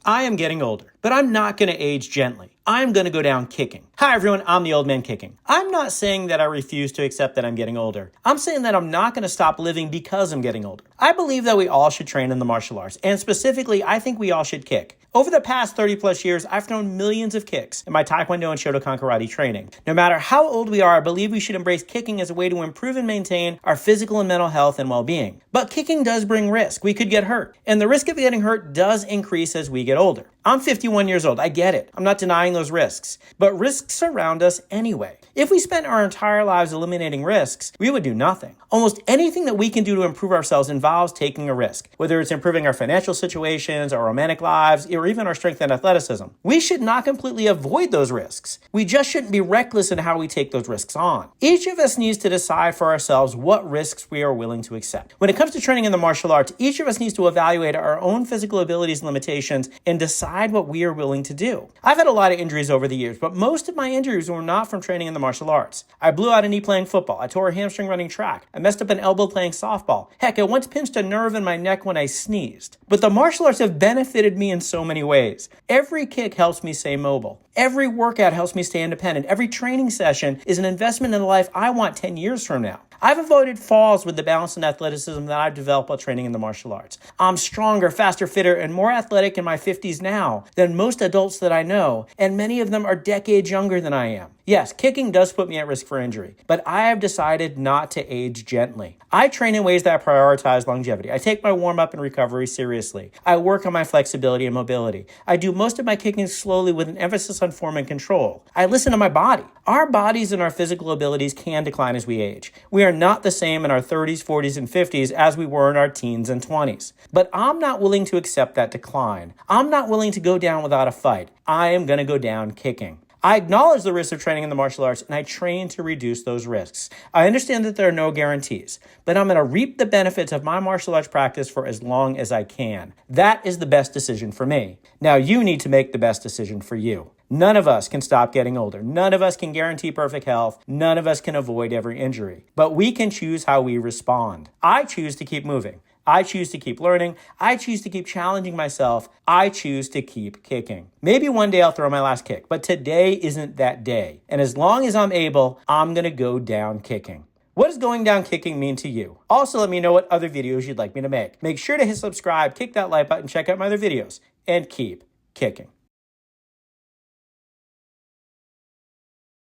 I am getting older, but I'm not going to age gently. I'm going to go down kicking. Hi everyone, I'm the old man kicking. I'm not saying that I refuse to accept that I'm getting older. I'm saying that I'm not going to stop living because I'm getting older. I believe that we all should train in the martial arts, and specifically, I think we all should kick. Over the past 30 plus years, I've thrown millions of kicks in my Taekwondo and Shotokan karate training. No matter how old we are, I believe we should embrace kicking as a way to improve and maintain our physical and mental health and well-being. But kicking does bring risk. We could get hurt, and the risk of getting hurt does increase as we get older. I'm 51 years old. I get it. I'm not denying those risks. But risks surround us anyway. If we spent our entire lives eliminating risks, we would do nothing. Almost anything that we can do to improve ourselves involves taking a risk, whether it's improving our financial situations, our romantic lives, or even our strength and athleticism. We should not completely avoid those risks. We just shouldn't be reckless in how we take those risks on. Each of us needs to decide for ourselves what risks we are willing to accept. When it comes to training in the martial arts, each of us needs to evaluate our own physical abilities and limitations and decide what we are willing to do. I've had a lot of injuries over the years, but most of my injuries were not from training in the martial arts. I blew out a knee playing football. I tore a hamstring running track. I messed up an elbow playing softball. Heck, I once pinched a nerve in my neck when I sneezed. But the martial arts have benefited me in so many ways. Every kick helps me stay mobile. Every workout helps me stay independent. Every training session is an investment in the life I want 10 years from now. I've avoided falls with the balance and athleticism that I've developed while training in the martial arts. I'm stronger, faster, fitter, and more athletic in my 50s now than most adults that I know, and many of them are decades younger than I am. Yes, kicking does put me at risk for injury, but I have decided not to age gently. I train in ways that prioritize longevity. I take my warm-up and recovery seriously. I work on my flexibility and mobility. I do most of my kicking slowly with an emphasis on form and control. I listen to my body. Our bodies and our physical abilities can decline as we age. We are not the same in our 30s, 40s, and 50s as we were in our teens and 20s. But I'm not willing to accept that decline. I'm not willing to go down without a fight. I am going to go down kicking. I acknowledge the risks of training in the martial arts, and I train to reduce those risks. I understand that there are no guarantees, but I'm going to reap the benefits of my martial arts practice for as long as I can. That is the best decision for me. Now you need to make the best decision for you. None of us can stop getting older. None of us can guarantee perfect health. None of us can avoid every injury. But we can choose how we respond. I choose to keep moving. I choose to keep learning. I choose to keep challenging myself. I choose to keep kicking. Maybe one day I'll throw my last kick, but today isn't that day. And as long as I'm able, I'm going to go down kicking. What does going down kicking mean to you? Also, let me know what other videos you'd like me to make. Make sure to hit subscribe, kick that like button, check out my other videos, and keep kicking.